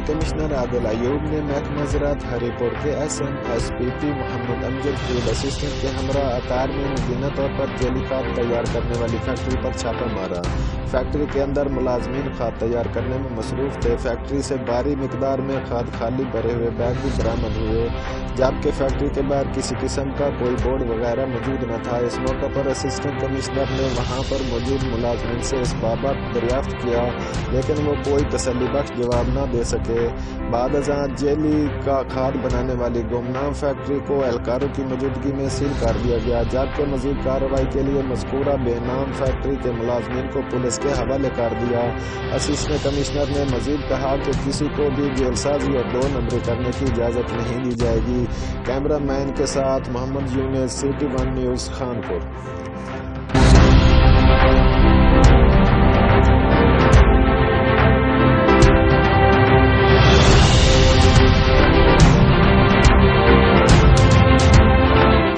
Commissioner عادل ایوب نے محکمہ زراعت ہری پور کے SMSPP محمد امجد فیلڈ اسسٹنٹ کے ہمراہ عطار میں مبینہ طور پر جعلی کھاد تیار کرنے والی فیکٹری پر چھاپہ مارا۔ فیکٹری کے اندر ملازمین کھاد تیار کرنے میں مصروف تھے۔ فیکٹری سے بھاری مقدار میں کھاد خالی بھرے ہوئے بیگ بھی برآمد ہوئے، جبکہ فیکٹری کے باہر کسی قسم کا کوئی بورڈ وغیرہ موجود نہ تھا۔ اس موقع پر اسسٹنٹ کمشنر نے وہاں پر موجود ملازمین سے اس بابت دریافت کیا، لیکن وہ کوئی تسلی بخش جواب نہ دے سکے۔ بعد ازاں جعلی کھاد بنانے والی گمنام فیکٹری کو اہلکاروں کی موجودگی میں سیل کر دیا گیا، جبکہ مزید کارروائی کے لیے مذکورہ بے نام فیکٹری کے ملازمین کو پولیس کے حوالے کر دیا۔ اسسٹنٹ کمشنر نے مزید کہا کہ کسی کو بھی جعل سازی اور 2 نمبری کرنے کی اجازت نہیں دی جائے گی۔ کیمرہ مین کے ساتھ محمد یونس، CT1 نیوز، خانپور۔